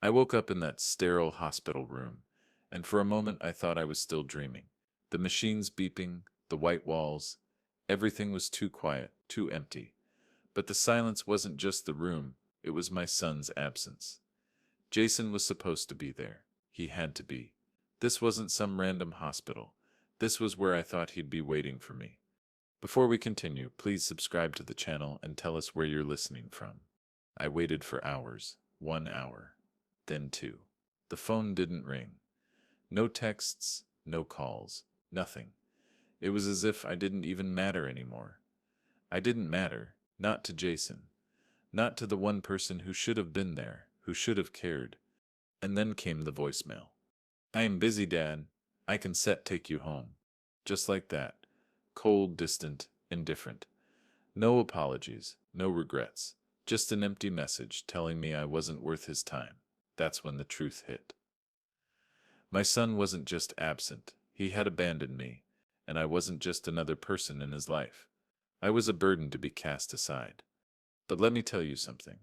I woke up in that sterile hospital room, and for a moment I thought I was still dreaming. The machines beeping, the white walls, everything was too quiet, too empty. But the silence wasn't just the room, it was my son's absence. Jason was supposed to be there. He had to be. This wasn't some random hospital. This was where I thought he'd be waiting for me. Before we continue, please subscribe to the channel and tell us where you're listening from. I waited for hours, 1 hour, then two. The phone didn't ring. No texts, no calls, nothing. It was as if I didn't even matter anymore. I didn't matter, not to Jason, not to the one person who should have been there, who should have cared. And then came the voicemail. I am busy, Dad. I can set take you home. Just like that. Cold, distant, indifferent. No apologies, no regrets. Just an empty message telling me I wasn't worth his time. That's when the truth hit. My son wasn't just absent, he had abandoned me, and I wasn't just another person in his life. I was a burden to be cast aside. But let me tell you something.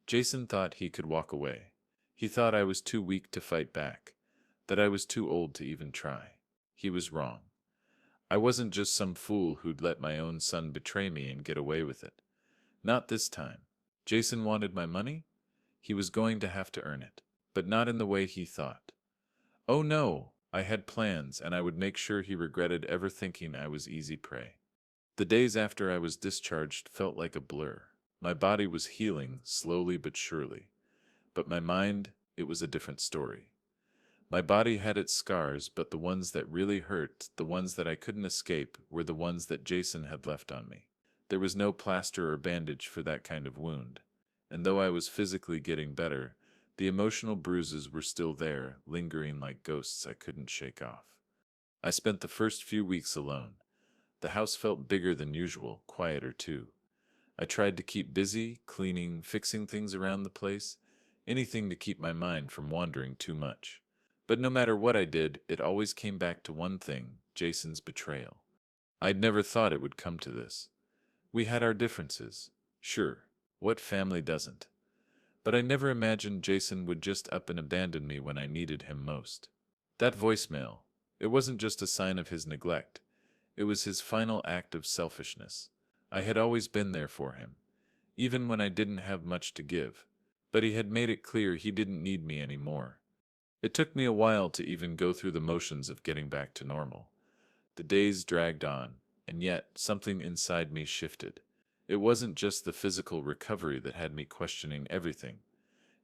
Jason thought he could walk away. He thought I was too weak to fight back, that I was too old to even try. He was wrong. I wasn't just some fool who'd let my own son betray me and get away with it. Not this time. Jason wanted my money? He was going to have to earn it, but not in the way he thought. Oh no, I had plans, and I would make sure he regretted ever thinking I was easy prey. The days after I was discharged felt like a blur. My body was healing, slowly but surely. But my mind, it was a different story. My body had its scars, but the ones that really hurt, the ones that I couldn't escape, were the ones that Jason had left on me. There was no plaster or bandage for that kind of wound. And though I was physically getting better, the emotional bruises were still there, lingering like ghosts I couldn't shake off. I spent the first few weeks alone. The house felt bigger than usual, quieter too. I tried to keep busy, cleaning, fixing things around the place, anything to keep my mind from wandering too much. But no matter what I did, it always came back to one thing, Jason's betrayal. I'd never thought it would come to this. We had our differences. Sure, what family doesn't? But I never imagined Jason would just up and abandon me when I needed him most. That voicemail, it wasn't just a sign of his neglect. It was his final act of selfishness. I had always been there for him, even when I didn't have much to give. But he had made it clear he didn't need me anymore. It took me a while to even go through the motions of getting back to normal. The days dragged on, and yet something inside me shifted. It wasn't just the physical recovery that had me questioning everything.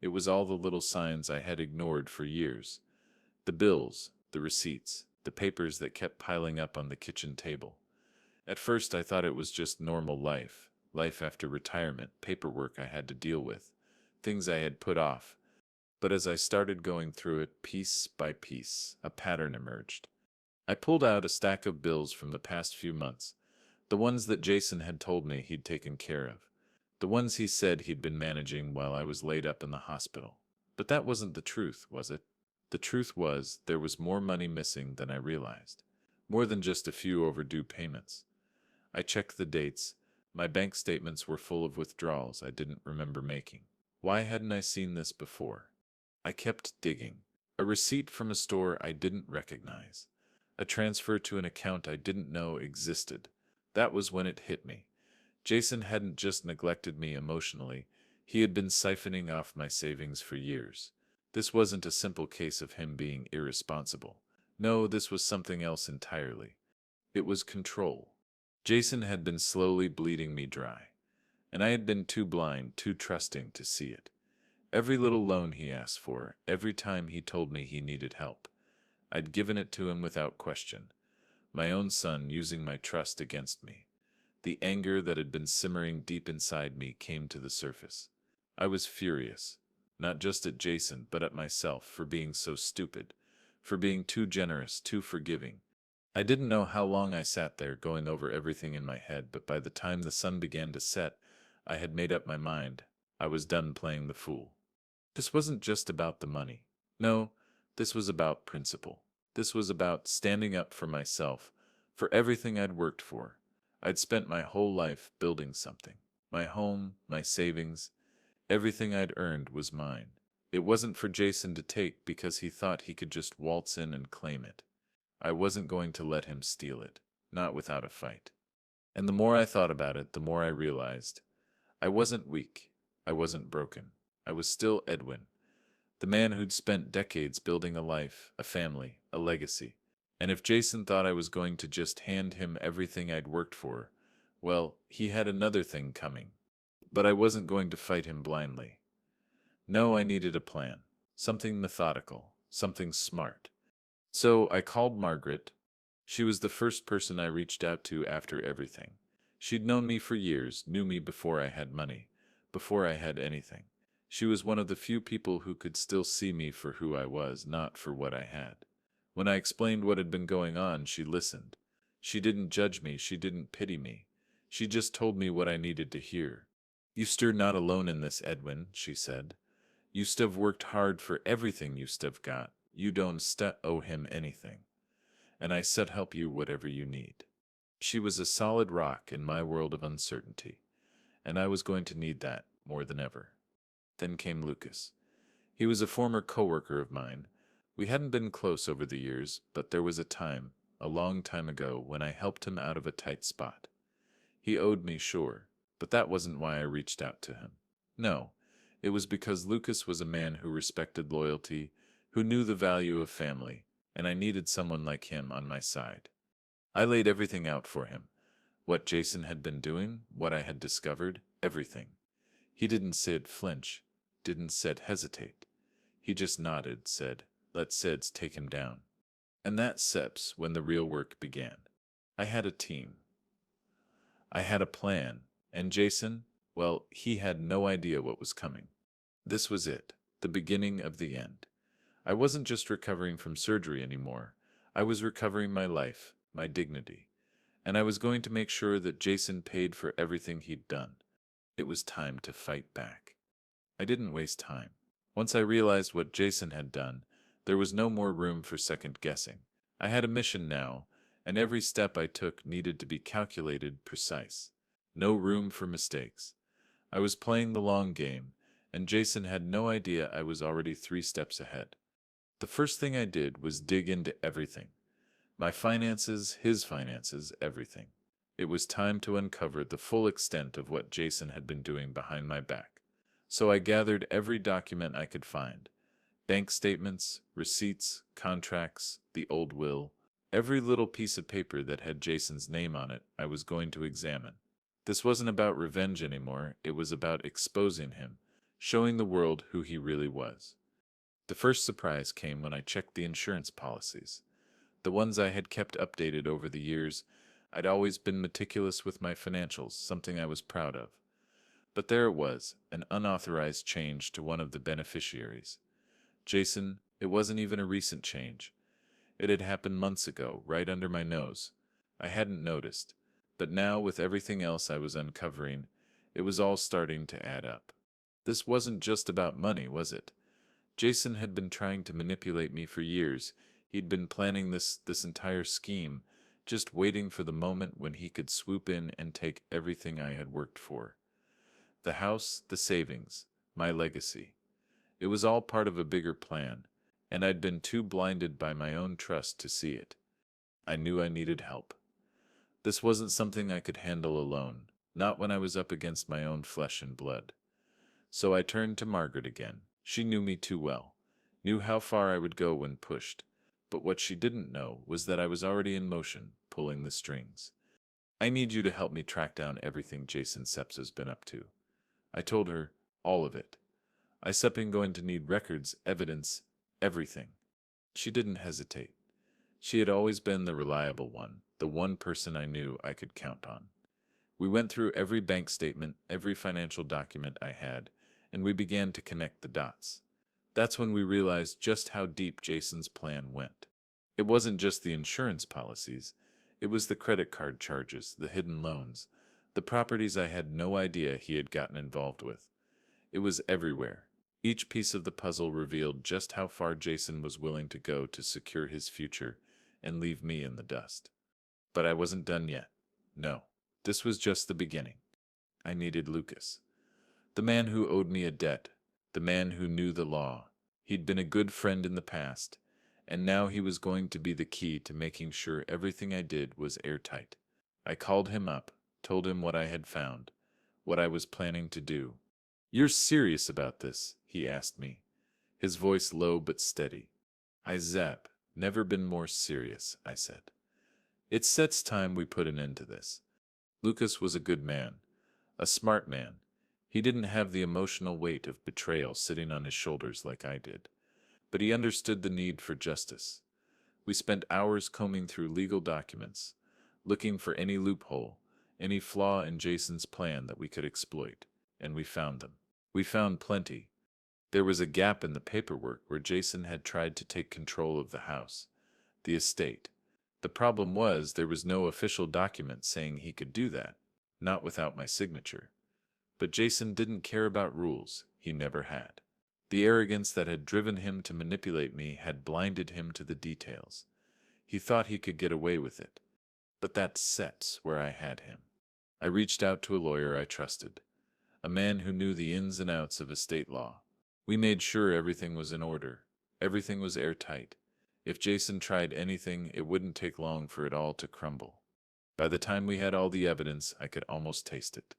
It was all the little signs I had ignored for years. The bills, the receipts, the papers that kept piling up on the kitchen table. At first I thought it was just normal life, life after retirement, paperwork I had to deal with, things I had put off. But as I started going through it piece by piece, a pattern emerged. I pulled out a stack of bills from the past few months, the ones that Jason had told me he'd taken care of, the ones he said he'd been managing while I was laid up in the hospital. But that wasn't the truth, was it? The truth was there was more money missing than I realized, more than just a few overdue payments. I checked the dates. My bank statements were full of withdrawals I didn't remember making. Why hadn't I seen this before? I kept digging. A receipt from a store I didn't recognize. A transfer to an account I didn't know existed. That was when it hit me. Jason hadn't just neglected me emotionally, he had been siphoning off my savings for years. This wasn't a simple case of him being irresponsible. No, this was something else entirely. It was control. Jason had been slowly bleeding me dry, and I had been too blind, too trusting to see it. Every little loan he asked for, every time he told me he needed help, I'd given it to him without question. My own son using my trust against me. The anger that had been simmering deep inside me came to the surface. I was furious, not just at Jason, but at myself for being so stupid, for being too generous, too forgiving. I didn't know how long I sat there going over everything in my head, but by the time the sun began to set, I had made up my mind. I was done playing the fool. This wasn't just about the money. No, this was about principle. This was about standing up for myself, for everything I'd worked for. I'd spent my whole life building something. My home, my savings, everything I'd earned was mine. It wasn't for Jason to take because he thought he could just waltz in and claim it. I wasn't going to let him steal it, not without a fight. And the more I thought about it, the more I realized I wasn't weak. I wasn't broken. I was still Edwin, the man who'd spent decades building a life, a family, a legacy. And if Jason thought I was going to just hand him everything I'd worked for, well, he had another thing coming. But I wasn't going to fight him blindly. No, I needed a plan. Something methodical. Something smart. So I called Margaret. She was the first person I reached out to after everything. She'd known me for years, knew me before I had money, before I had anything. She was one of the few people who could still see me for who I was, not for what I had. When I explained what had been going on, she listened. She didn't judge me, she didn't pity me. She just told me what I needed to hear. "You're not alone in this, Edwin," she said. "You still worked hard for everything you still got. You don't owe him anything. And I said help you whatever you need." She was a solid rock in my world of uncertainty, and I was going to need that more than ever. Then came Lucas. He was a former coworker of mine. We hadn't been close over the years, but there was a time, a long time ago, when I helped him out of a tight spot. He owed me, sure, but that wasn't why I reached out to him. No, it was because Lucas was a man who respected loyalty, who knew the value of family, and I needed someone like him on my side. I laid everything out for him. What Jason had been doing, what I had discovered, everything. He didn't said flinch, didn't said hesitate. He just nodded, said, "Let Seds take him down." And that seps when the real work began. I had a team. I had a plan, and Jason, well, he had no idea what was coming. This was it, the beginning of the end. I wasn't just recovering from surgery anymore. I was recovering my life, my dignity. And I was going to make sure that Jason paid for everything he'd done. It was time to fight back. I didn't waste time. Once I realized what Jason had done, there was no more room for second guessing. I had a mission now, and every step I took needed to be calculated, precise. No room for mistakes. I was playing the long game, and Jason had no idea I was already 3 steps ahead. The first thing I did was dig into everything. My finances, his finances, everything. It was time to uncover the full extent of what Jason had been doing behind my back. So I gathered every document I could find. Bank statements, receipts, contracts, the old will. Every little piece of paper that had Jason's name on it, I was going to examine. This wasn't about revenge anymore, it was about exposing him, showing the world who he really was. The first surprise came when I checked the insurance policies. The ones I had kept updated over the years. I'd always been meticulous with my financials, something I was proud of. But there it was, an unauthorized change to one of the beneficiaries. Jason, it wasn't even a recent change. It had happened months ago, right under my nose. I hadn't noticed. But now, with everything else I was uncovering, it was all starting to add up. This wasn't just about money, was it? Jason had been trying to manipulate me for years. He'd been planning this entire scheme, just waiting for the moment when he could swoop in and take everything I had worked for. The house, the savings, my legacy. It was all part of a bigger plan, and I'd been too blinded by my own trust to see it. I knew I needed help. This wasn't something I could handle alone, not when I was up against my own flesh and blood. So I turned to Margaret again. She knew me too well, knew how far I would go when pushed, but what she didn't know was that I was already in motion, pulling the strings. "I need you to help me track down everything Jason Seps has been up to." I told her, all of it. I Sepping going to need records, evidence, everything. She didn't hesitate. She had always been the reliable one, the one person I knew I could count on. We went through every bank statement, every financial document I had, and we began to connect the dots. That's when we realized just how deep Jason's plan went. It wasn't just the insurance policies. It was the credit card charges, the hidden loans, the properties I had no idea he had gotten involved with. It was everywhere. Each piece of the puzzle revealed just how far Jason was willing to go to secure his future and leave me in the dust. But I wasn't done yet. No, this was just the beginning. I needed Lucas. The man who owed me a debt, the man who knew the law. He'd been a good friend in the past, and now he was going to be the key to making sure everything I did was airtight. I called him up, told him what I had found, what I was planning to do. "You're serious about this?" he asked me, his voice low but steady. "Zap, never been more serious," I said. "It sets time we put an end to this." Lucas was a good man, a smart man. He didn't have the emotional weight of betrayal sitting on his shoulders like I did, but he understood the need for justice. We spent hours combing through legal documents, looking for any loophole, any flaw in Jason's plan that we could exploit, and we found them. We found plenty. There was a gap in the paperwork where Jason had tried to take control of the house, the estate. The problem was there was no official document saying he could do that, not without my signature. But Jason didn't care about rules, he never had. The arrogance that had driven him to manipulate me had blinded him to the details. He thought he could get away with it. But that sets where I had him. I reached out to a lawyer I trusted, a man who knew the ins and outs of estate law. We made sure everything was in order, everything was airtight. If Jason tried anything, it wouldn't take long for it all to crumble. By the time we had all the evidence, I could almost taste it.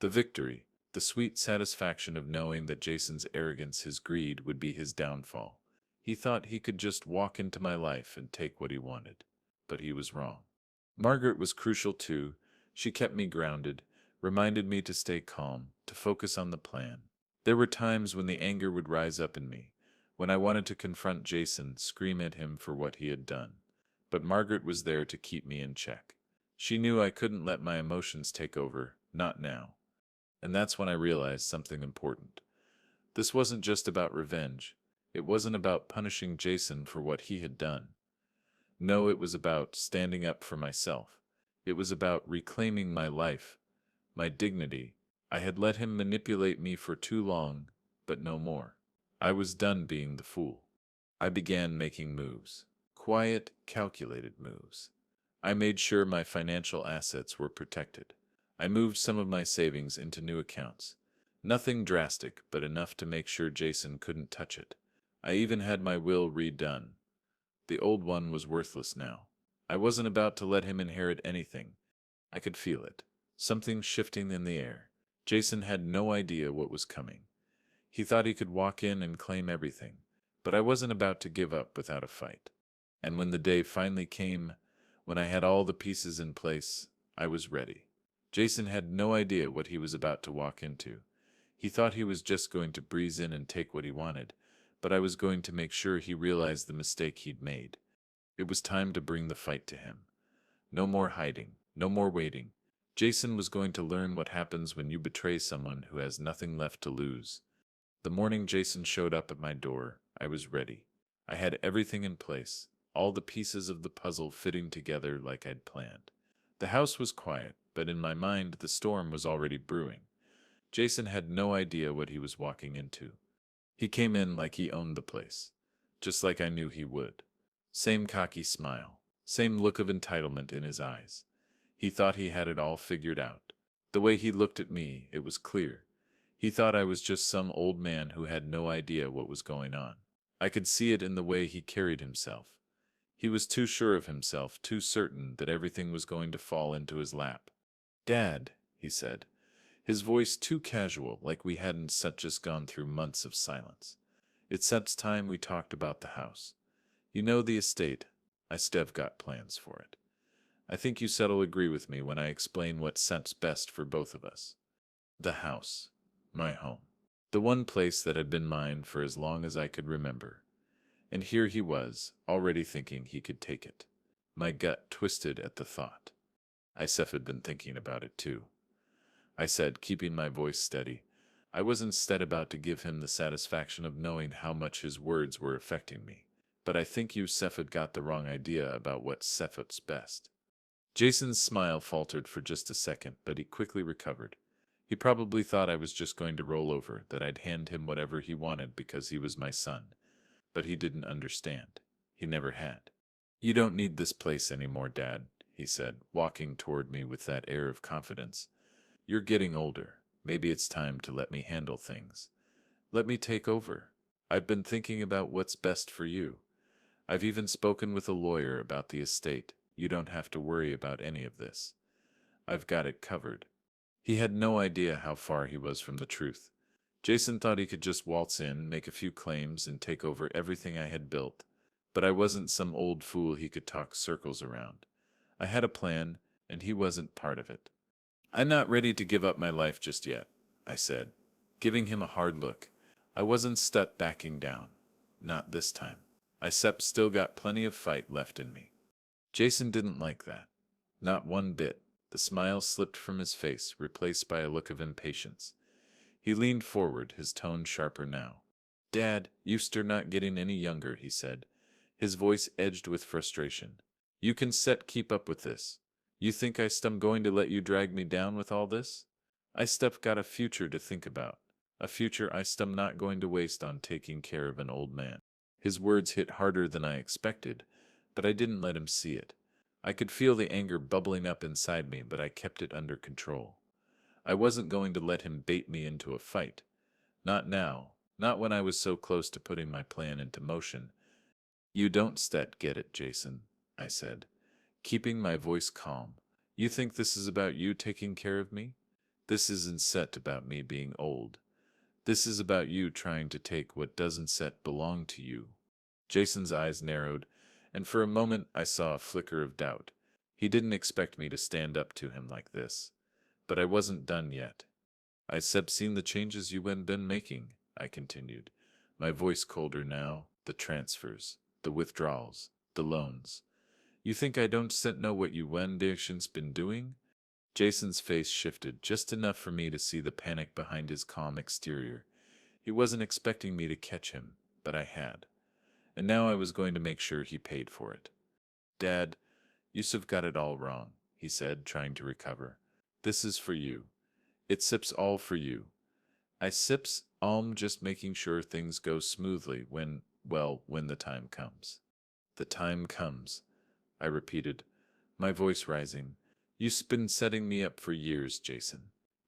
The victory, the sweet satisfaction of knowing that Jason's arrogance, his greed, would be his downfall. He thought he could just walk into my life and take what he wanted. But he was wrong. Margaret was crucial too. She kept me grounded, reminded me to stay calm, to focus on the plan. There were times when the anger would rise up in me, when I wanted to confront Jason, scream at him for what he had done. But Margaret was there to keep me in check. She knew I couldn't let my emotions take over, not now. And that's when I realized something important. This wasn't just about revenge. It wasn't about punishing Jason for what he had done. No, it was about standing up for myself. It was about reclaiming my life, my dignity. I had let him manipulate me for too long, but no more. I was done being the fool. I began making moves. Quiet, calculated moves. I made sure my financial assets were protected. I moved some of my savings into new accounts. Nothing drastic, but enough to make sure Jason couldn't touch it. I even had my will redone. The old one was worthless now. I wasn't about to let him inherit anything. I could feel it. Something shifting in the air. Jason had no idea what was coming. He thought he could walk in and claim everything, but I wasn't about to give up without a fight. And when the day finally came, when I had all the pieces in place, I was ready. Jason had no idea what he was about to walk into. He thought he was just going to breeze in and take what he wanted, but I was going to make sure he realized the mistake he'd made. It was time to bring the fight to him. No more hiding, no more waiting. Jason was going to learn what happens when you betray someone who has nothing left to lose. The morning Jason showed up at my door, I was ready. I had everything in place, all the pieces of the puzzle fitting together like I'd planned. The house was quiet, but in my mind the storm was already brewing. Jason had no idea what he was walking into. He came in like he owned the place, just like I knew he would. Same cocky smile, same look of entitlement in his eyes. He thought he had it all figured out. The way he looked at me, it was clear. He thought I was just some old man who had no idea what was going on. I could see it in the way he carried himself. He was too sure of himself, too certain that everything was going to fall into his lap. "Dad," he said, his voice too casual, like we hadn't just gone through months of silence. "It's since time we talked about the house. You know the estate. I still have got plans for it. I think you said'll agree with me when I explain what sets best for both of us. The house. My home. The one place that had been mine for as long as I could remember. And here he was, already thinking he could take it. My gut twisted at the thought. Isef had been thinking about it too. I said, keeping my voice steady. I was instead about to give him the satisfaction of knowing how much his words were affecting me. But I think you, Sefad, got the wrong idea about what's Sefad's best. Jason's smile faltered for just a second, but he quickly recovered. He probably thought I was just going to roll over, that I'd hand him whatever he wanted because he was my son. But he didn't understand. He never had. "You don't need this place anymore, Dad," he said, walking toward me with that air of confidence. "You're getting older. Maybe it's time to let me handle things. Let me take over. I've been thinking about what's best for you. I've even spoken with a lawyer about the estate. You don't have to worry about any of this. I've got it covered. He had no idea how far he was from the truth. Jason thought he could just waltz in, make a few claims, and take over everything I had built. But I wasn't some old fool he could talk circles around. I had a plan, and he wasn't part of it. I'm not ready to give up my life just yet, I said, giving him a hard look. I wasn't stuck backing down. Not this time. I still got plenty of fight left in me. Jason didn't like that. Not one bit. The smile slipped from his face, replaced by a look of impatience. He leaned forward, his tone sharper now. Dad, you're not getting any younger, he said, his voice edged with frustration. You can keep up with this. You think going to let you drag me down with all this? Got a future to think about. A future not going to waste on taking care of an old man. His words hit harder than I expected, but I didn't let him see it. I could feel the anger bubbling up inside me, but I kept it under control. I wasn't going to let him bait me into a fight. Not now, not when I was so close to putting my plan into motion. You don't get it, Jason, I said, keeping my voice calm. You think this is about you taking care of me? This isn't about me being old. This is about you trying to take what doesn't belong to you. Jason's eyes narrowed, and for a moment I saw a flicker of doubt. He didn't expect me to stand up to him like this. But I wasn't done yet. Seen the changes you've been making, I continued, my voice colder now, the transfers, the withdrawals, the loans. You think I don't know what you Wendation's been doing? Jason's face shifted just enough for me to see the panic behind his calm exterior. He wasn't expecting me to catch him, but I had. And now I was going to make sure he paid for it. Dad, you've got it all wrong, he said, trying to recover. This is for you. It's all for you. Just making sure things go smoothly when the time comes. The time comes, I repeated, my voice rising. You've been setting me up for years, Jason,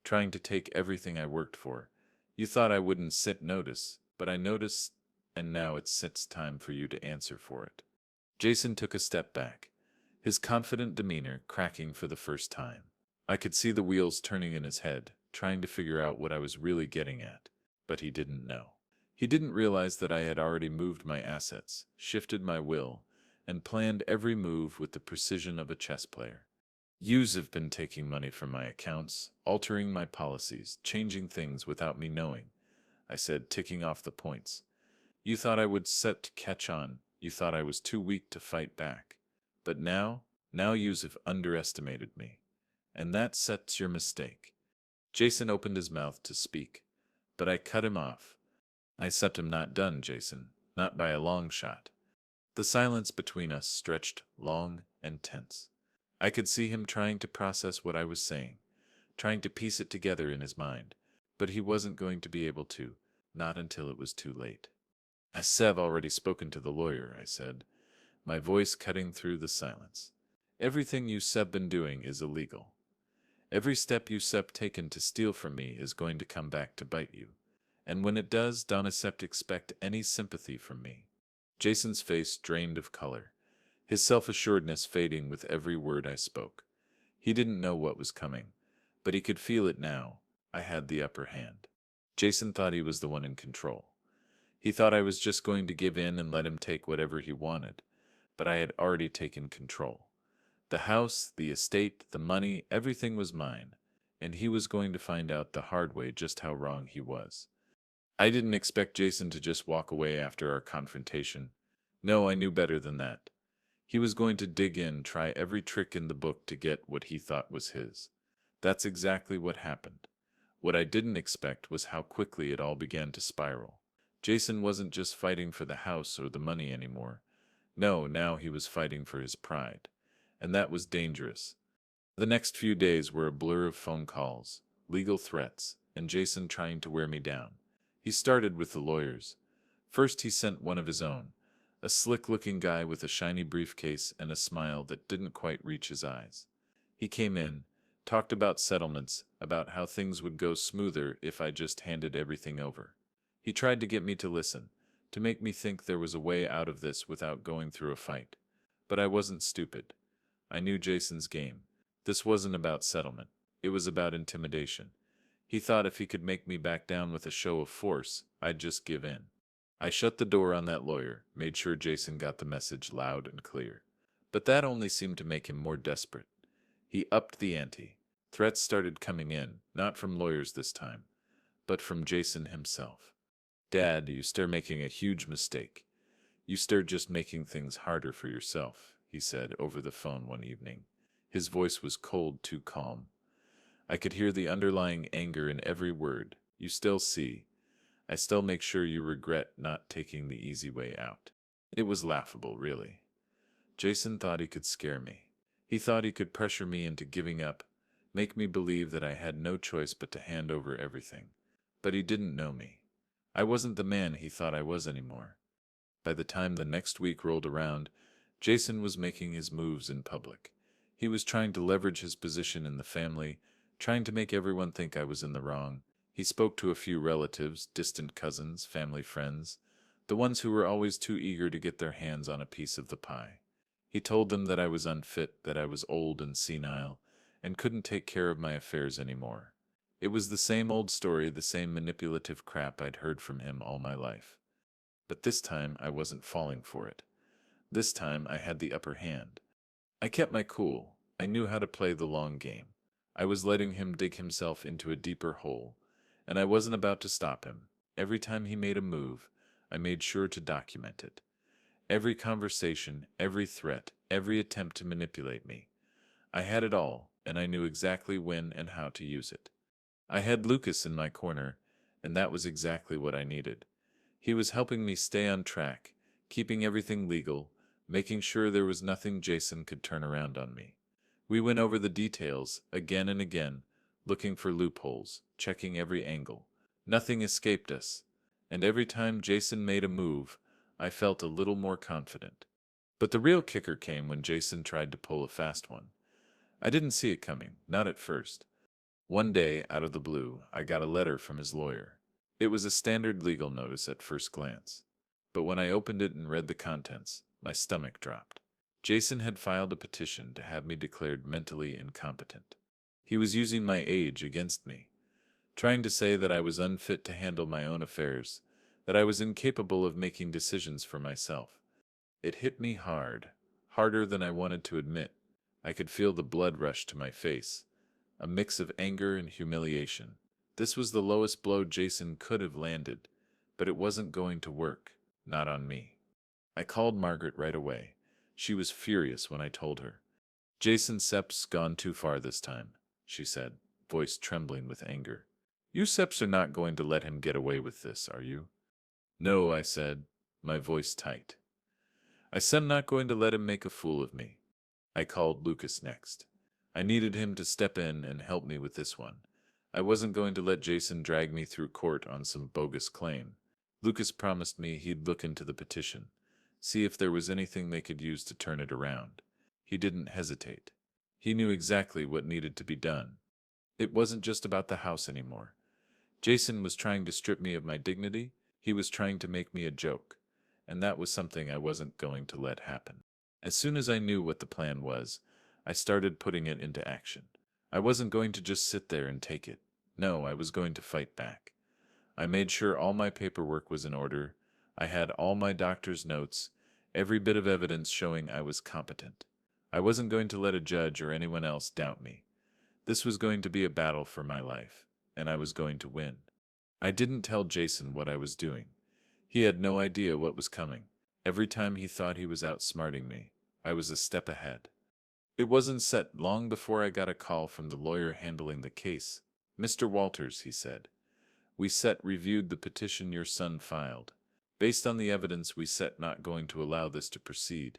trying to take everything I worked for. You thought I wouldn't notice, but I noticed, and now it's time for you to answer for it. Jason took a step back, his confident demeanor cracking for the first time. I could see the wheels turning in his head, trying to figure out what I was really getting at, but he didn't know. He didn't realize that I had already moved my assets, shifted my will, and planned every move with the precision of a chess player. Yous have been taking money from my accounts, altering my policies, changing things without me knowing, I said, ticking off the points. You thought I would catch on. You thought I was too weak to fight back. But now yous have underestimated me. And that's your mistake. Jason opened his mouth to speak, but I cut him off. I'm not done, Jason, not by a long shot. The silence between us stretched long and tense. I could see him trying to process what I was saying, trying to piece it together in his mind, but he wasn't going to be able to, not until it was too late. I've already spoken to the lawyer, I said, my voice cutting through the silence. Everything you've been doing is illegal. Every step you've taken to steal from me is going to come back to bite you. And when it does, don't expect any sympathy from me. Jason's face drained of color, his self-assuredness fading with every word I spoke. He didn't know what was coming, but he could feel it now. I had the upper hand. Jason thought he was the one in control. He thought I was just going to give in and let him take whatever he wanted, but I had already taken control. The house, the estate, the money, everything was mine, and he was going to find out the hard way just how wrong he was. I didn't expect Jason to just walk away after our confrontation. No, I knew better than that. He was going to dig in, try every trick in the book to get what he thought was his. That's exactly what happened. What I didn't expect was how quickly it all began to spiral. Jason wasn't just fighting for the house or the money anymore. No, now he was fighting for his pride. And that was dangerous. The next few days were a blur of phone calls, legal threats, and Jason trying to wear me down. He started with the lawyers. First he sent one of his own, a slick-looking guy with a shiny briefcase and a smile that didn't quite reach his eyes. He came in, talked about settlements, about how things would go smoother if I just handed everything over. He tried to get me to listen, to make me think there was a way out of this without going through a fight. But I wasn't stupid. I knew Jason's game. This wasn't about settlement. It was about intimidation. He thought if he could make me back down with a show of force, I'd just give in. I shut the door on that lawyer, made sure Jason got the message loud and clear. But that only seemed to make him more desperate. He upped the ante. Threats started coming in, not from lawyers this time, but from Jason himself. Dad, you start making a huge mistake. You start just making things harder for yourself, he said over the phone one evening. His voice was cold, too calm. I could hear the underlying anger in every word. You still see. I still make sure you regret not taking the easy way out. It was laughable, really. Jason thought he could scare me. He thought he could pressure me into giving up, make me believe that I had no choice but to hand over everything. But he didn't know me. I wasn't the man he thought I was anymore. By the time the next week rolled around, Jason was making his moves in public. He was trying to leverage his position in the family, trying to make everyone think I was in the wrong. He spoke to a few relatives, distant cousins, family friends, the ones who were always too eager to get their hands on a piece of the pie. He told them that I was unfit, that I was old and senile, and couldn't take care of my affairs anymore. It was the same old story, the same manipulative crap I'd heard from him all my life. But this time I wasn't falling for it. This time I had the upper hand. I kept my cool. I knew how to play the long game. I was letting him dig himself into a deeper hole, and I wasn't about to stop him. Every time he made a move, I made sure to document it. Every conversation, every threat, every attempt to manipulate me. I had it all, and I knew exactly when and how to use it. I had Lucas in my corner, and that was exactly what I needed. He was helping me stay on track, keeping everything legal, making sure there was nothing Jason could turn around on me. We went over the details again and again, looking for loopholes, checking every angle. Nothing escaped us, and every time Jason made a move, I felt a little more confident. But the real kicker came when Jason tried to pull a fast one. I didn't see it coming, not at first. One day, out of the blue, I got a letter from his lawyer. It was a standard legal notice at first glance. But when I opened it and read the contents, my stomach dropped. Jason had filed a petition to have me declared mentally incompetent. He was using my age against me, trying to say that I was unfit to handle my own affairs, that I was incapable of making decisions for myself. It hit me hard, harder than I wanted to admit. I could feel the blood rush to my face, a mix of anger and humiliation. This was the lowest blow Jason could have landed, but it wasn't going to work, not on me. I called Margaret right away. She was furious when I told her. Jason Sepp's gone too far this time, she said, voice trembling with anger. You Sepps are not going to let him get away with this, are you? No, I said, my voice tight. I said I'm not going to let him make a fool of me. I called Lucas next. I needed him to step in and help me with this one. I wasn't going to let Jason drag me through court on some bogus claim. Lucas promised me he'd look into the petition, see if there was anything they could use to turn it around. He didn't hesitate. He knew exactly what needed to be done. It wasn't just about the house anymore. Jason was trying to strip me of my dignity. He was trying to make me a joke, and that was something I wasn't going to let happen. As soon as I knew what the plan was, I started putting it into action. I wasn't going to just sit there and take it. No, I was going to fight back. I made sure all my paperwork was in order. I had all my doctor's notes, every bit of evidence showing I was competent. I wasn't going to let a judge or anyone else doubt me. This was going to be a battle for my life, and I was going to win. I didn't tell Jason what I was doing. He had no idea what was coming. Every time he thought he was outsmarting me, I was a step ahead. It wasn't set long before I got a call from the lawyer handling the case. Mr. Walters, he said, we reviewed the petition your son filed. Based on the evidence, we not going to allow this to proceed.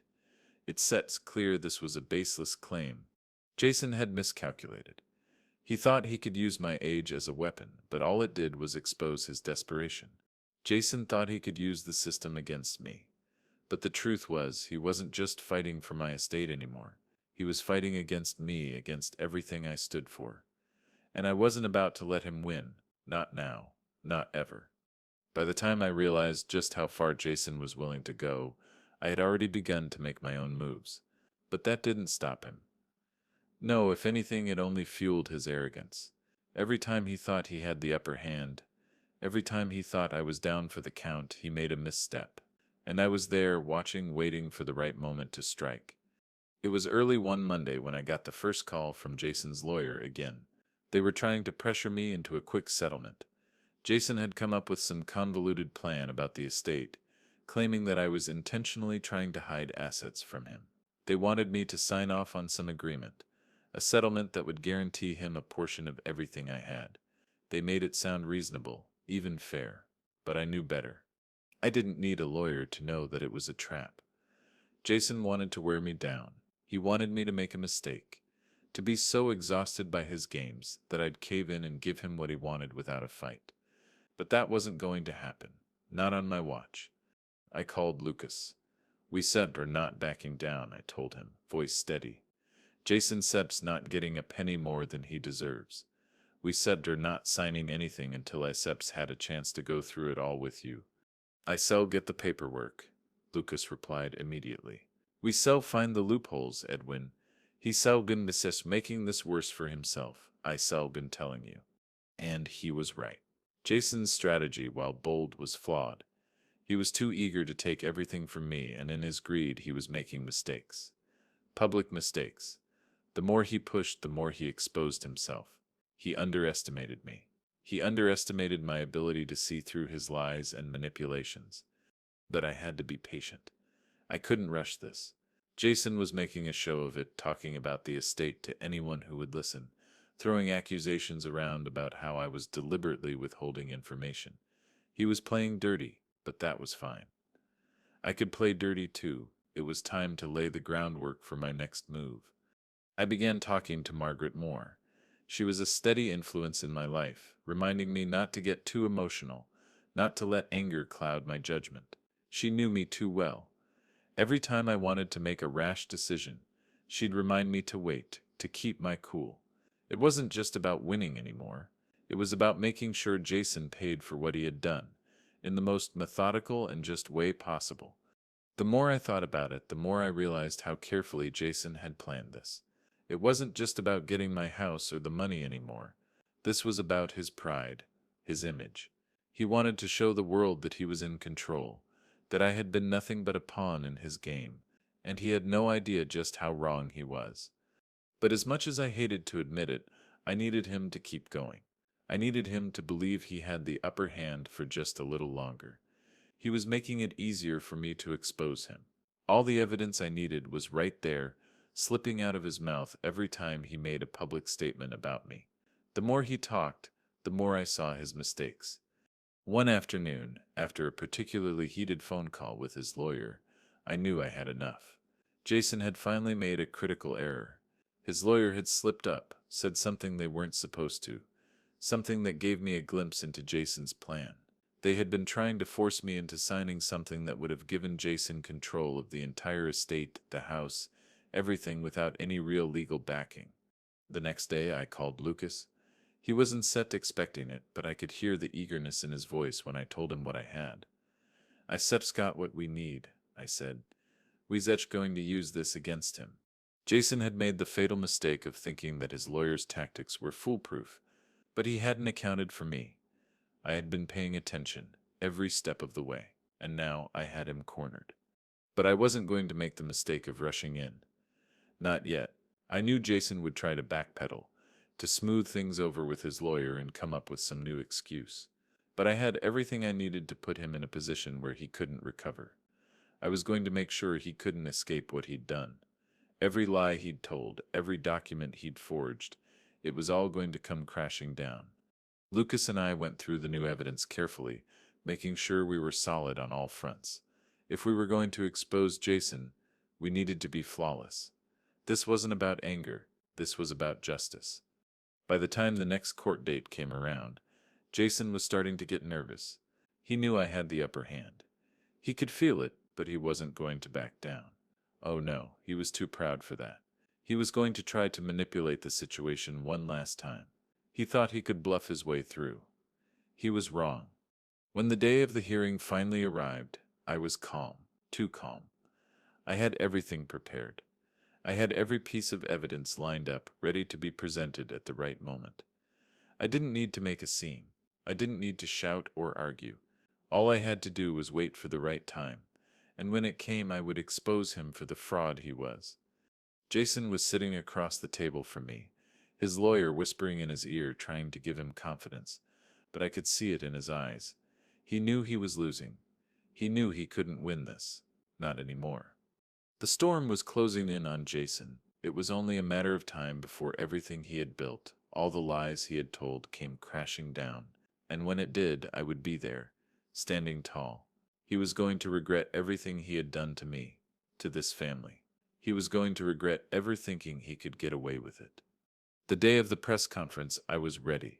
It sets clear this was a baseless claim. Jason had miscalculated. He thought he could use my age as a weapon, but all it did was expose his desperation. Jason thought he could use the system against me. But the truth was, he wasn't just fighting for my estate anymore. He was fighting against me, against everything I stood for. And I wasn't about to let him win. Not now. Not ever. By the time I realized just how far Jason was willing to go, I had already begun to make my own moves. But that didn't stop him. No, if anything, it only fueled his arrogance. Every time he thought he had the upper hand, every time he thought I was down for the count, he made a misstep. And I was there, watching, waiting for the right moment to strike. It was early one Monday when I got the first call from Jason's lawyer again. They were trying to pressure me into a quick settlement. Jason had come up with some convoluted plan about the estate, claiming that I was intentionally trying to hide assets from him. They wanted me to sign off on some agreement, a settlement that would guarantee him a portion of everything I had. They made it sound reasonable, even fair, but I knew better. I didn't need a lawyer to know that it was a trap. Jason wanted to wear me down. He wanted me to make a mistake, to be so exhausted by his games that I'd cave in and give him what he wanted without a fight. But that wasn't going to happen, not on my watch. I called Lucas. "We said we're not backing down," I told him, voice steady. "Jason Sepp's not getting a penny more than he deserves. We said we're not signing anything until Sepp's had a chance to go through it all with you." "I shall get the paperwork," Lucas replied immediately. "We shall find the loopholes, Edwin. He shall been making this worse for himself. I shall been telling you." And he was right. Jason's strategy, while bold, was flawed. He was too eager to take everything from me, and in his greed he was making mistakes. Public mistakes. The more he pushed, the more he exposed himself. He underestimated me. He underestimated my ability to see through his lies and manipulations. But I had to be patient. I couldn't rush this. Jason was making a show of it, talking about the estate to anyone who would listen, throwing accusations around about how I was deliberately withholding information. He was playing dirty, but that was fine. I could play dirty too. It was time to lay the groundwork for my next move. I began talking to Margaret more. She was a steady influence in my life, reminding me not to get too emotional, not to let anger cloud my judgment. She knew me too well. Every time I wanted to make a rash decision, she'd remind me to wait, to keep my cool. It wasn't just about winning anymore. It was about making sure Jason paid for what he had done, in the most methodical and just way possible. The more I thought about it, the more I realized how carefully Jason had planned this. It wasn't just about getting my house or the money anymore. This was about his pride, his image. He wanted to show the world that he was in control, that I had been nothing but a pawn in his game, and he had no idea just how wrong he was. But as much as I hated to admit it, I needed him to keep going. I needed him to believe he had the upper hand for just a little longer. He was making it easier for me to expose him. All the evidence I needed was right there, slipping out of his mouth every time he made a public statement about me. The more he talked, the more I saw his mistakes. One afternoon, after a particularly heated phone call with his lawyer, I knew I had enough. Jason had finally made a critical error. His lawyer had slipped up, said something they weren't supposed to, something that gave me a glimpse into Jason's plan. They had been trying to force me into signing something that would have given Jason control of the entire estate, the house, everything without any real legal backing. The next day I called Lucas. He wasn't set expecting it, but I could hear the eagerness in his voice when I told him what I had. "I sep's got what we need," I said. "We zech going to use this against him." Jason had made the fatal mistake of thinking that his lawyer's tactics were foolproof, but he hadn't accounted for me. I had been paying attention every step of the way, and now I had him cornered. But I wasn't going to make the mistake of rushing in. Not yet. I knew Jason would try to backpedal, to smooth things over with his lawyer and come up with some new excuse. But I had everything I needed to put him in a position where he couldn't recover. I was going to make sure he couldn't escape what he'd done. Every lie he'd told, every document he'd forged, it was all going to come crashing down. Lucas and I went through the new evidence carefully, making sure we were solid on all fronts. If we were going to expose Jason, we needed to be flawless. This wasn't about anger, this was about justice. By the time the next court date came around, Jason was starting to get nervous. He knew I had the upper hand. He could feel it, but he wasn't going to back down. Oh no, he was too proud for that. He was going to try to manipulate the situation one last time. He thought he could bluff his way through. He was wrong. When the day of the hearing finally arrived, I was calm, too calm. I had everything prepared. I had every piece of evidence lined up, ready to be presented at the right moment. I didn't need to make a scene. I didn't need to shout or argue. All I had to do was wait for the right time, and when it came, I would expose him for the fraud he was. Jason was sitting across the table from me, his lawyer whispering in his ear, trying to give him confidence, but I could see it in his eyes. He knew he was losing. He knew he couldn't win this. Not anymore. The storm was closing in on Jason. It was only a matter of time before everything he had built, all the lies he had told, came crashing down. And when it did, I would be there, standing tall. He was going to regret everything he had done to me, to this family. He was going to regret ever thinking he could get away with it. The day of the press conference, I was ready.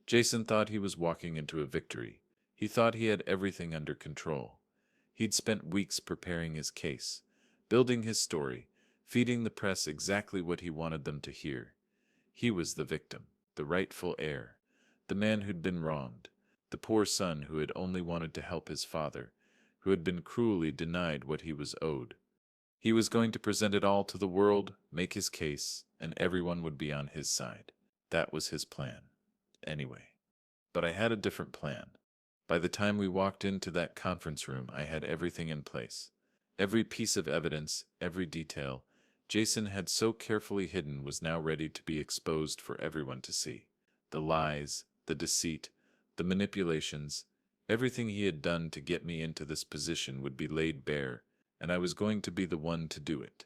Jason thought he was walking into a victory. He thought he had everything under control. He'd spent weeks preparing his case, building his story, feeding the press exactly what he wanted them to hear. He was the victim, the rightful heir, the man who'd been wronged, the poor son who had only wanted to help his father, who had been cruelly denied what he was owed. He was going to present it all to the world, make his case, and everyone would be on his side. That was his plan. Anyway. But I had a different plan. By the time we walked into that conference room, I had everything in place. Every piece of evidence, every detail Jason had so carefully hidden was now ready to be exposed for everyone to see. The lies, the deceit, the manipulations, everything he had done to get me into this position would be laid bare, and I was going to be the one to do it.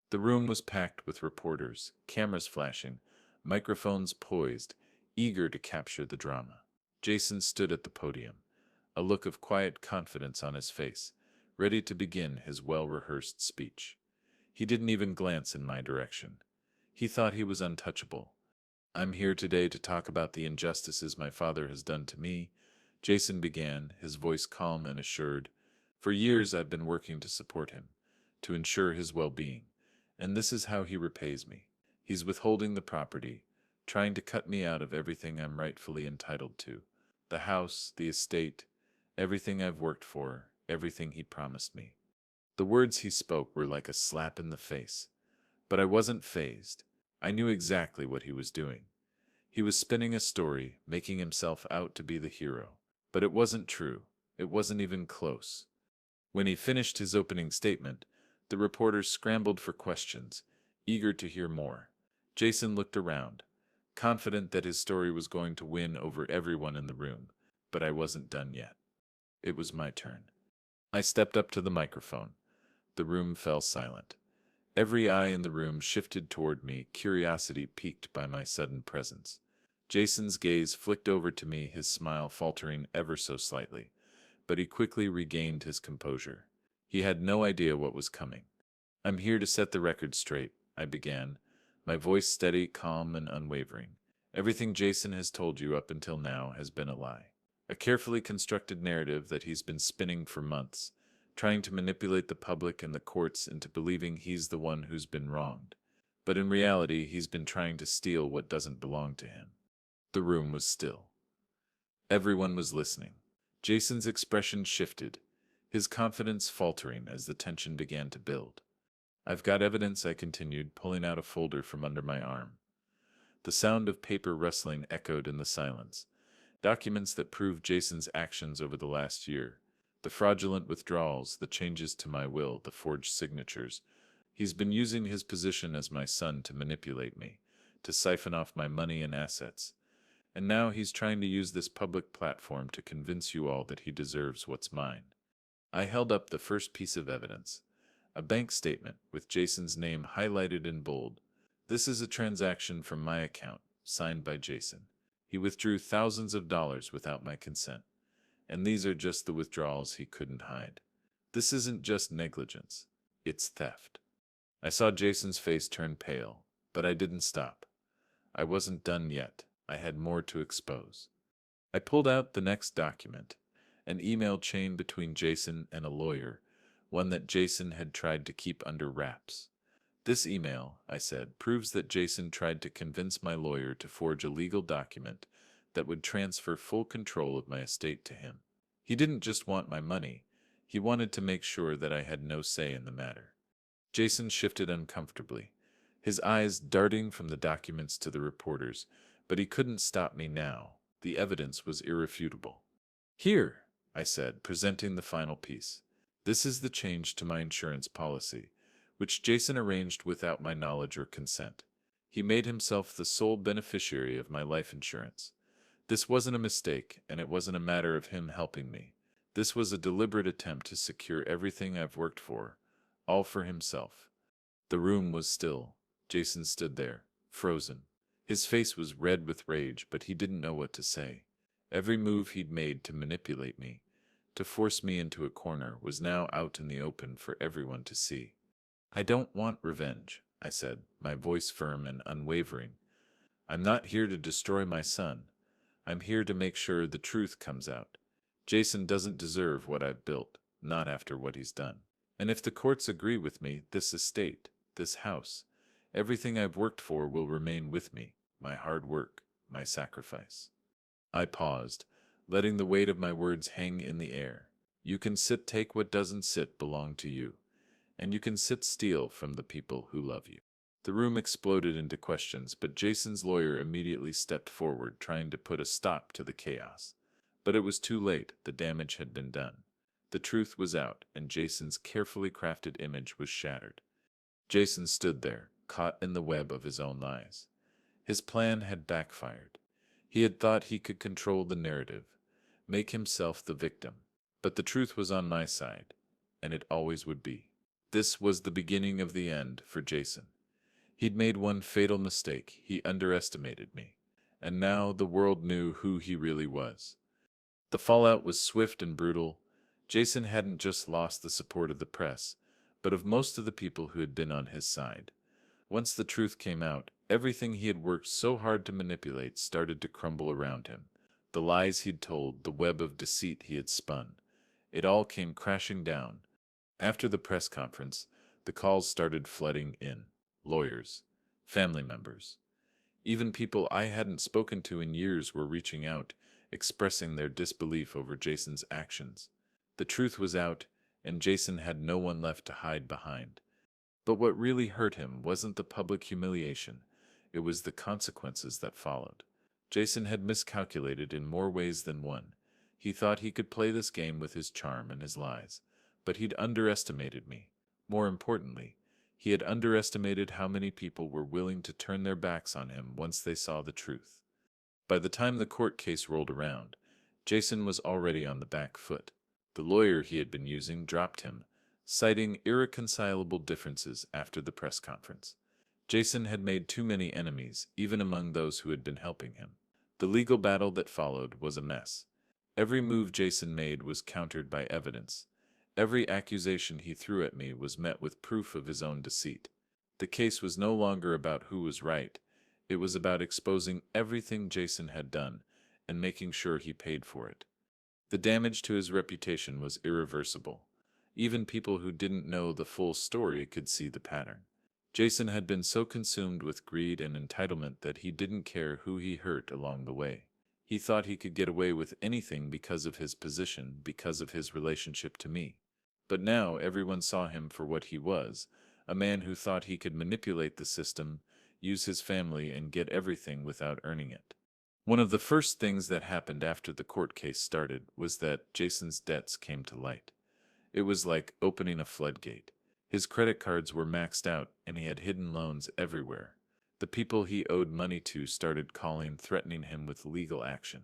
The room was packed with reporters, cameras flashing, microphones poised, eager to capture the drama. Jason stood at the podium, a look of quiet confidence on his face, ready to begin his well-rehearsed speech. He didn't even glance in my direction. He thought he was untouchable. "I'm here today to talk about the injustices my father has done to me," Jason began, his voice calm and assured. "For years I've been working to support him, to ensure his well-being, and this is how he repays me. He's withholding the property, trying to cut me out of everything I'm rightfully entitled to. The house, the estate, everything I've worked for, everything he promised me." The words he spoke were like a slap in the face. But I wasn't fazed. I knew exactly what he was doing. He was spinning a story, making himself out to be the hero. But it wasn't true. It wasn't even close. When he finished his opening statement, the reporters scrambled for questions, eager to hear more. Jason looked around, confident that his story was going to win over everyone in the room. But I wasn't done yet. It was my turn. I stepped up to the microphone. The room fell silent. Every eye in the room shifted toward me, curiosity piqued by my sudden presence. Jason's gaze flicked over to me, his smile faltering ever so slightly, but he quickly regained his composure. He had no idea what was coming. "I'm here to set the record straight," I began, my voice steady, calm, and unwavering. "Everything Jason has told you up until now has been a lie. A carefully constructed narrative that he's been spinning for months, trying to manipulate the public and the courts into believing he's the one who's been wronged. But in reality, he's been trying to steal what doesn't belong to him." The room was still. Everyone was listening. Jason's expression shifted, his confidence faltering as the tension began to build. "I've got evidence," I continued, pulling out a folder from under my arm. The sound of paper rustling echoed in the silence. Documents that proved Jason's actions over the last year. The fraudulent withdrawals, the changes to my will, the forged signatures. He's been using his position as my son to manipulate me, to siphon off my money and assets. And now he's trying to use this public platform to convince you all that he deserves what's mine. I held up the first piece of evidence, a bank statement with Jason's name highlighted in bold. "This is a transaction from my account, signed by Jason. He withdrew thousands of dollars without my consent. And these are just the withdrawals he couldn't hide. This isn't just negligence. It's theft." I saw Jason's face turn pale, but I didn't stop. I wasn't done yet. I had more to expose. I pulled out the next document, an email chain between Jason and a lawyer, one that Jason had tried to keep under wraps. "This email," I said, "proves that Jason tried to convince my lawyer to forge a legal document that would transfer full control of my estate to him. He didn't just want my money, he wanted to make sure that I had no say in the matter. Jason shifted uncomfortably, his eyes darting from the documents to the reporters, but he couldn't stop me now. The evidence was irrefutable. Here, I said, presenting the final piece. This is the change to my insurance policy, which Jason arranged without my knowledge or consent. He made himself the sole beneficiary of my life insurance. This wasn't a mistake, and it wasn't a matter of him helping me. This was a deliberate attempt to secure everything I've worked for, all for himself. The room was still. Jason stood there, frozen. His face was red with rage, but he didn't know what to say. Every move he'd made to manipulate me, to force me into a corner, was now out in the open for everyone to see. I don't want revenge, I said, my voice firm and unwavering. I'm not here to destroy my son. I'm here to make sure the truth comes out. Jason doesn't deserve what I've built, not after what he's done. And if the courts agree with me, this estate, this house, everything I've worked for will remain with me, my hard work, my sacrifice. I paused, letting the weight of my words hang in the air. You can take what doesn't belong to you, and you can steal from the people who love you. The room exploded into questions, but Jason's lawyer immediately stepped forward, trying to put a stop to the chaos. But it was too late. The damage had been done. The truth was out, and Jason's carefully crafted image was shattered. Jason stood there, caught in the web of his own lies. His plan had backfired. He had thought he could control the narrative, make himself the victim. But the truth was on my side, and it always would be. This was the beginning of the end for Jason. He'd made one fatal mistake. He underestimated me. And now the world knew who he really was. The fallout was swift and brutal. Jason hadn't just lost the support of the press, but of most of the people who had been on his side. Once the truth came out, everything he had worked so hard to manipulate started to crumble around him. The lies he'd told, the web of deceit he had spun, it all came crashing down. After the press conference, the calls started flooding in. Lawyers, family members, even people I hadn't spoken to in years were reaching out, expressing their disbelief over Jason's actions. The truth was out, and Jason had no one left to hide behind. But what really hurt him wasn't the public humiliation, it was the consequences that followed. Jason had miscalculated in more ways than one. He thought he could play this game with his charm and his lies, but he'd underestimated me. More importantly, he had underestimated how many people were willing to turn their backs on him once they saw the truth. By the time the court case rolled around, Jason was already on the back foot. The lawyer he had been using dropped him, citing irreconcilable differences after the press conference. Jason had made too many enemies, even among those who had been helping him. The legal battle that followed was a mess. Every move Jason made was countered by evidence. Every accusation he threw at me was met with proof of his own deceit. The case was no longer about who was right. It was about exposing everything Jason had done and making sure he paid for it. The damage to his reputation was irreversible. Even people who didn't know the full story could see the pattern. Jason had been so consumed with greed and entitlement that he didn't care who he hurt along the way. He thought he could get away with anything because of his position, because of his relationship to me. But now everyone saw him for what he was, a man who thought he could manipulate the system, use his family, and get everything without earning it. One of the first things that happened after the court case started was that Jason's debts came to light. It was like opening a floodgate. His credit cards were maxed out, and he had hidden loans everywhere. The people he owed money to started calling, threatening him with legal action.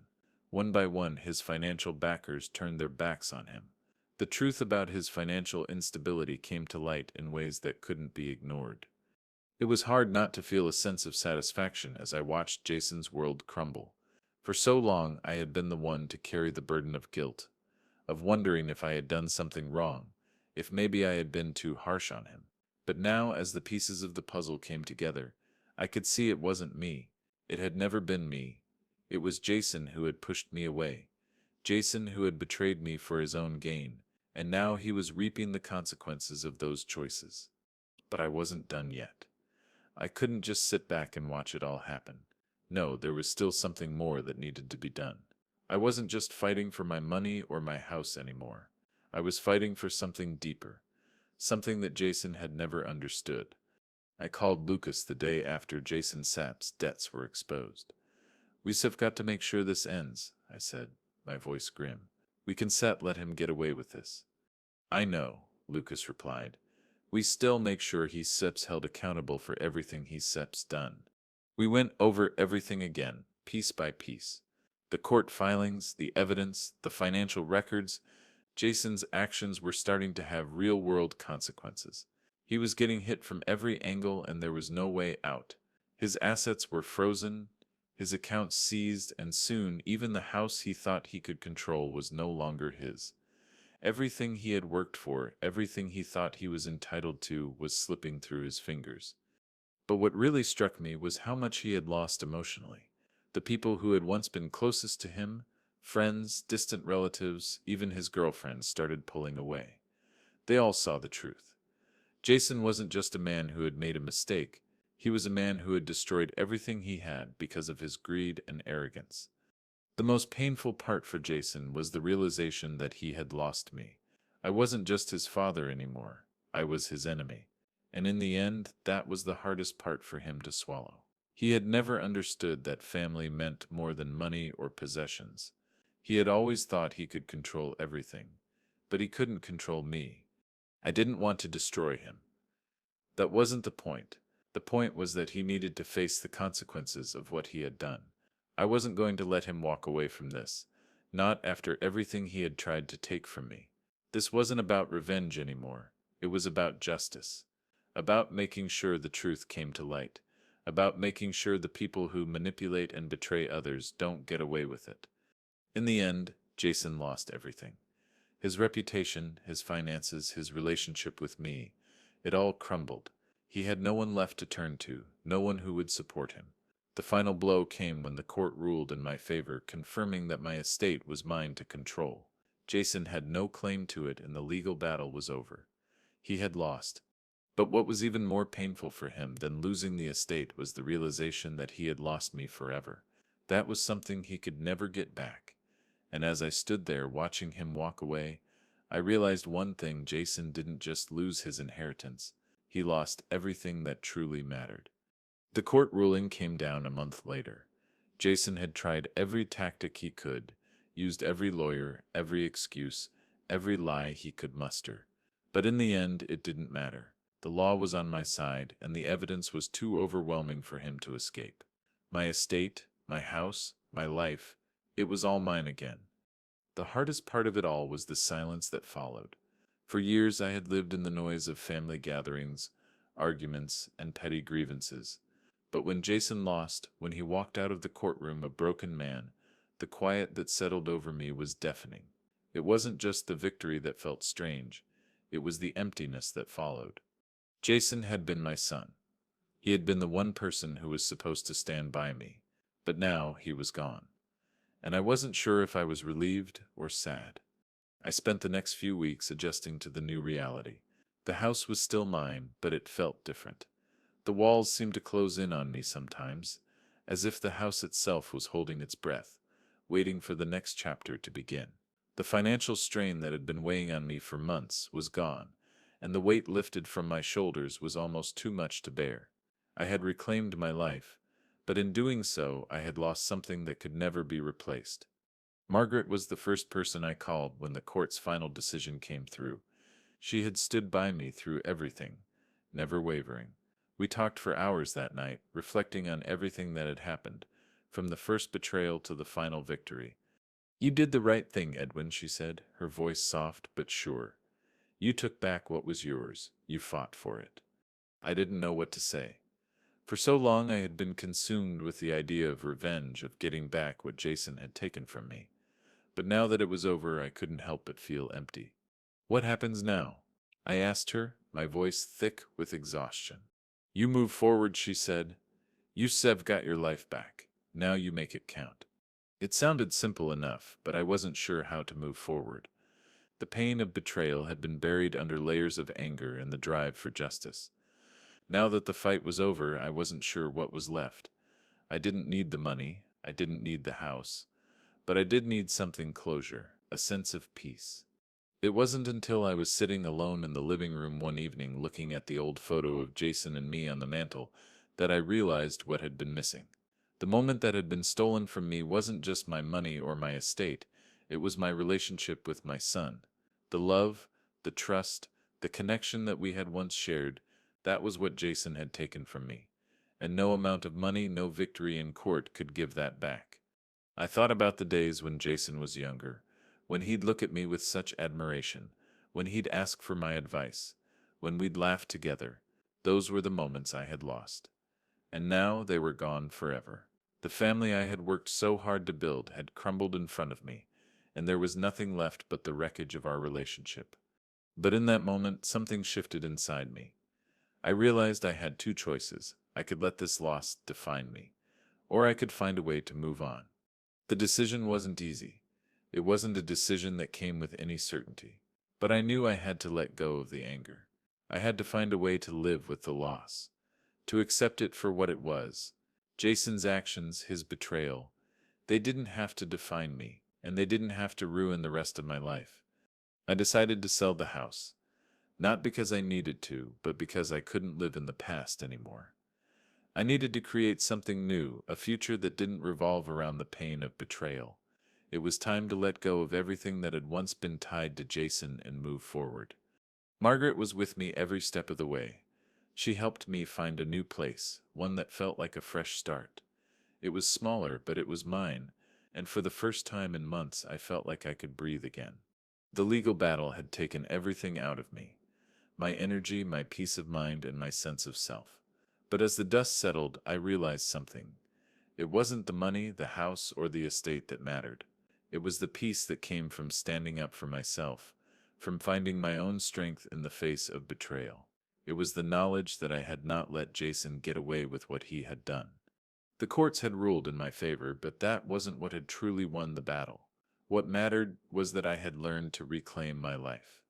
One by one, his financial backers turned their backs on him. The truth about his financial instability came to light in ways that couldn't be ignored. It was hard not to feel a sense of satisfaction as I watched Jason's world crumble. For so long, I had been the one to carry the burden of guilt, of wondering if I had done something wrong, if maybe I had been too harsh on him. But now, as the pieces of the puzzle came together, I could see it wasn't me. It had never been me. It was Jason who had pushed me away. Jason who had betrayed me for his own gain, and now he was reaping the consequences of those choices. But I wasn't done yet. I couldn't just sit back and watch it all happen. No, there was still something more that needed to be done. I wasn't just fighting for my money or my house anymore. I was fighting for something deeper, something that Jason had never understood. I called Lucas the day after Jason Sapp's debts were exposed. "We've got to make sure this ends," I said, my voice grim. "We can let him get away with this." "I know," Lucas replied. "We still make sure he's held accountable for everything he's done." We went over everything again, piece by piece. The court filings, the evidence, the financial records. Jason's actions were starting to have real-world consequences. He was getting hit from every angle and there was no way out. His assets were frozen, his accounts seized, and soon even the house he thought he could control was no longer his. Everything he had worked for, everything he thought he was entitled to, was slipping through his fingers. But what really struck me was how much he had lost emotionally. The people who had once been closest to him, friends, distant relatives, even his girlfriend, started pulling away. They all saw the truth. Jason wasn't just a man who had made a mistake, he was a man who had destroyed everything he had because of his greed and arrogance. The most painful part for Jason was the realization that he had lost me. I wasn't just his father anymore, I was his enemy. And in the end, that was the hardest part for him to swallow. He had never understood that family meant more than money or possessions. He had always thought he could control everything, but he couldn't control me. I didn't want to destroy him. That wasn't the point. The point was that he needed to face the consequences of what he had done. I wasn't going to let him walk away from this, not after everything he had tried to take from me. This wasn't about revenge anymore. It was about justice. About making sure the truth came to light. About making sure the people who manipulate and betray others don't get away with it. In the end, Jason lost everything. His reputation, his finances, his relationship with me, it all crumbled. He had no one left to turn to, no one who would support him. The final blow came when the court ruled in my favor, confirming that my estate was mine to control. Jason had no claim to it and the legal battle was over. He had lost. But what was even more painful for him than losing the estate was the realization that he had lost me forever. That was something he could never get back. And as I stood there watching him walk away, I realized one thing: Jason didn't just lose his inheritance, he lost everything that truly mattered. The court ruling came down a month later. Jason had tried every tactic he could, used every lawyer, every excuse, every lie he could muster. But in the end, it didn't matter. The law was on my side, and the evidence was too overwhelming for him to escape. My estate, my house, my life, it was all mine again. The hardest part of it all was the silence that followed. For years I had lived in the noise of family gatherings, arguments, and petty grievances. But when Jason lost, when he walked out of the courtroom a broken man, the quiet that settled over me was deafening. It wasn't just the victory that felt strange, it was the emptiness that followed. Jason had been my son. He had been the one person who was supposed to stand by me. But now he was gone. And I wasn't sure if I was relieved or sad. I spent the next few weeks adjusting to the new reality. The house was still mine, but it felt different. The walls seemed to close in on me sometimes, as if the house itself was holding its breath, waiting for the next chapter to begin. The financial strain that had been weighing on me for months was gone, and the weight lifted from my shoulders was almost too much to bear. I had reclaimed my life, but in doing so I had lost something that could never be replaced. Margaret was the first person I called when the court's final decision came through. She had stood by me through everything, never wavering. We talked for hours that night, reflecting on everything that had happened, from the first betrayal to the final victory. "You did the right thing, Edwin," she said, her voice soft but sure. "You took back what was yours. You fought for it." I didn't know what to say. For so long I had been consumed with the idea of revenge, of getting back what Jason had taken from me. But now that it was over, I couldn't help but feel empty. "What happens now?" I asked her, my voice thick with exhaustion. "You move forward," she said. "You've got your life back. Now you make it count." It sounded simple enough, but I wasn't sure how to move forward. The pain of betrayal had been buried under layers of anger and the drive for justice. Now that the fight was over, I wasn't sure what was left. I didn't need the money, I didn't need the house, but I did need something closure, a sense of peace. It wasn't until I was sitting alone in the living room one evening looking at the old photo of Jason and me on the mantel that I realized what had been missing. The moment that had been stolen from me wasn't just my money or my estate, it was my relationship with my son. The love, the trust, the connection that we had once shared, that was what Jason had taken from me. And no amount of money, no victory in court could give that back. I thought about the days when Jason was younger, when he'd look at me with such admiration, when he'd ask for my advice, when we'd laugh together. Those were the moments I had lost. And now they were gone forever. The family I had worked so hard to build had crumbled in front of me, and there was nothing left but the wreckage of our relationship. But in that moment, something shifted inside me. I realized I had two choices. I could let this loss define me, or I could find a way to move on. The decision wasn't easy. It wasn't a decision that came with any certainty. But I knew I had to let go of the anger. I had to find a way to live with the loss, to accept it for what it was. Jason's actions, his betrayal, they didn't have to define me, and they didn't have to ruin the rest of my life. I decided to sell the house, not because I needed to, but because I couldn't live in the past anymore. I needed to create something new, a future that didn't revolve around the pain of betrayal. It was time to let go of everything that had once been tied to Jason and move forward. Margaret was with me every step of the way. She helped me find a new place, one that felt like a fresh start. It was smaller, but it was mine, and for the first time in months I felt like I could breathe again. The legal battle had taken everything out of me, my energy, my peace of mind, and my sense of self. But as the dust settled, I realized something. It wasn't the money, the house, or the estate that mattered. It was the peace that came from standing up for myself, from finding my own strength in the face of betrayal. It was the knowledge that I had not let Jason get away with what he had done. The courts had ruled in my favor, but that wasn't what had truly won the battle. What mattered was that I had learned to reclaim my life.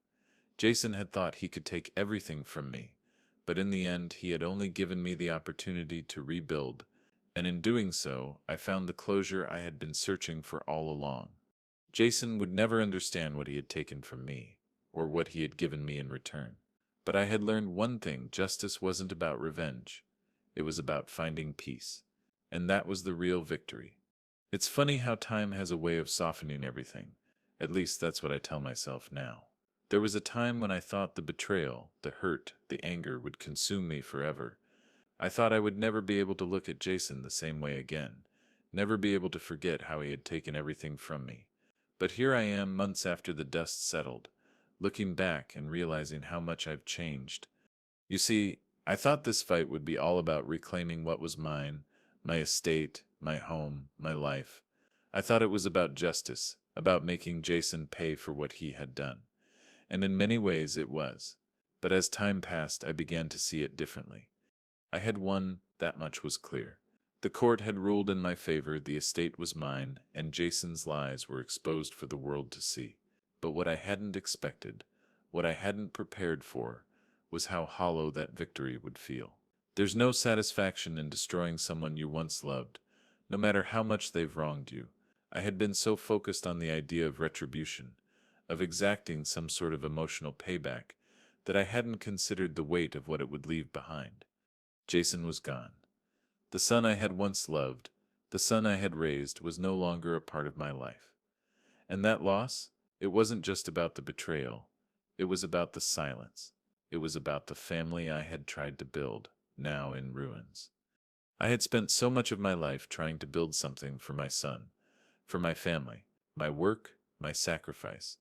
Jason had thought he could take everything from me, but in the end he had only given me the opportunity to rebuild, and in doing so, I found the closure I had been searching for all along. Jason would never understand what he had taken from me, or what he had given me in return. But I had learned one thing: justice wasn't about revenge. It was about finding peace. And that was the real victory. It's funny how time has a way of softening everything. At least that's what I tell myself now. There was a time when I thought the betrayal, the hurt, the anger would consume me forever. I thought I would never be able to look at Jason the same way again, never be able to forget how he had taken everything from me. But here I am, months after the dust settled, looking back and realizing how much I've changed. You see, I thought this fight would be all about reclaiming what was mine, my estate, my home, my life. I thought it was about justice, about making Jason pay for what he had done. And in many ways it was. But as time passed, I began to see it differently. I had won, that much was clear. The court had ruled in my favor, the estate was mine, and Jason's lies were exposed for the world to see. But what I hadn't expected, what I hadn't prepared for, was how hollow that victory would feel. There's no satisfaction in destroying someone you once loved, no matter how much they've wronged you. I had been so focused on the idea of retribution, of exacting some sort of emotional payback, that I hadn't considered the weight of what it would leave behind. Jason was gone. The son I had once loved, the son I had raised, was no longer a part of my life. And that loss, it wasn't just about the betrayal. It was about the silence. It was about the family I had tried to build, now in ruins. I had spent so much of my life trying to build something for my son, for my family, my work, my sacrifice.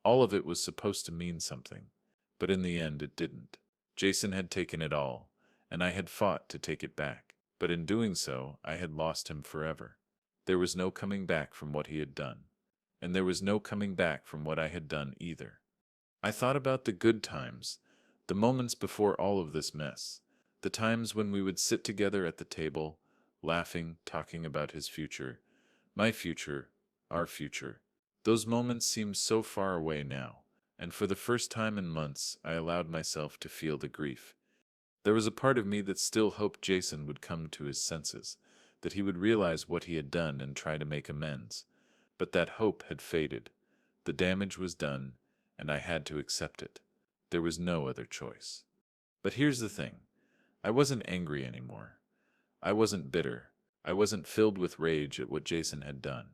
All of it was supposed to mean something, but in the end it didn't. Jason had taken it all, and I had fought to take it back. But in doing so, I had lost him forever. There was no coming back from what he had done. And there was no coming back from what I had done either. I thought about the good times, the moments before all of this mess, the times when we would sit together at the table, laughing, talking about his future, my future, our future. Those moments seemed so far away now, and for the first time in months, I allowed myself to feel the grief. There was a part of me that still hoped Jason would come to his senses, that he would realize what he had done and try to make amends. But that hope had faded. The damage was done, and I had to accept it. There was no other choice. But here's the thing. I wasn't angry anymore. I wasn't bitter. I wasn't filled with rage at what Jason had done.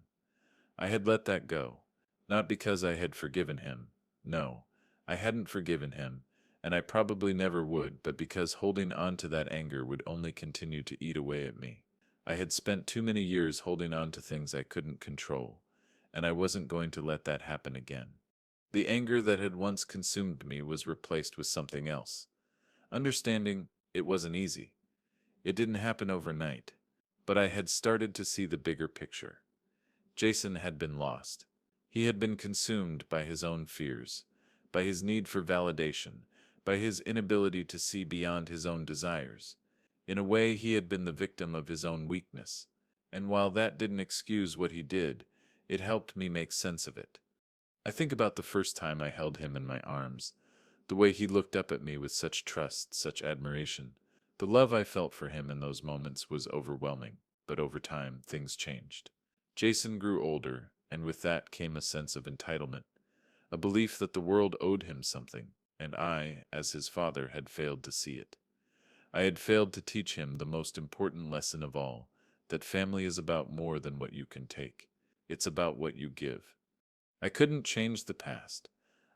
I had let that go. Not because I had forgiven him. No, I hadn't forgiven him, and I probably never would, but because holding on to that anger would only continue to eat away at me. I had spent too many years holding on to things I couldn't control, and I wasn't going to let that happen again. The anger that had once consumed me was replaced with something else. Understanding, it wasn't easy. It didn't happen overnight, but I had started to see the bigger picture. Jason had been lost. He had been consumed by his own fears, by his need for validation, by his inability to see beyond his own desires. In a way, he had been the victim of his own weakness, and while that didn't excuse what he did, it helped me make sense of it. I think about the first time I held him in my arms, the way he looked up at me with such trust, such admiration. The love I felt for him in those moments was overwhelming, but over time, things changed. Jason grew older, and with that came a sense of entitlement, a belief that the world owed him something, and I, as his father, had failed to see it. I had failed to teach him the most important lesson of all, that family is about more than what you can take. It's about what you give. I couldn't change the past.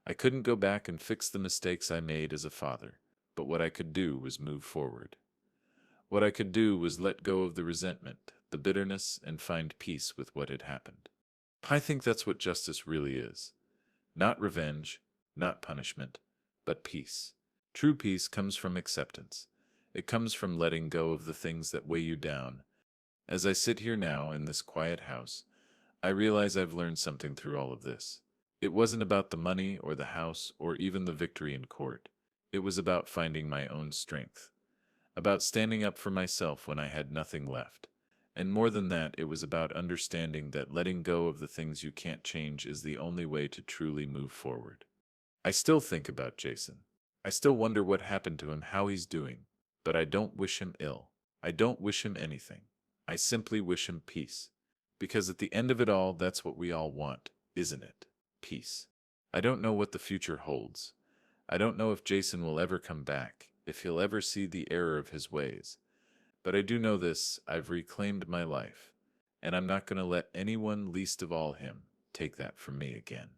I couldn't go back and fix the mistakes I made as a father, but what I could do was move forward. What I could do was let go of the resentment, the bitterness, and find peace with what had happened. I think that's what justice really is. Not revenge, not punishment, but peace. True peace comes from acceptance. It comes from letting go of the things that weigh you down. As I sit here now in this quiet house, I realize I've learned something through all of this. It wasn't about the money or the house or even the victory in court. It was about finding my own strength, about standing up for myself when I had nothing left. And more than that, it was about understanding that letting go of the things you can't change is the only way to truly move forward. I still think about Jason. I still wonder what happened to him, how he's doing. But I don't wish him ill. I don't wish him anything. I simply wish him peace. Because at the end of it all, that's what we all want, isn't it? Peace. I don't know what the future holds. I don't know if Jason will ever come back, if he'll ever see the error of his ways. But I do know this, I've reclaimed my life, and I'm not going to let anyone, least of all him, take that from me again.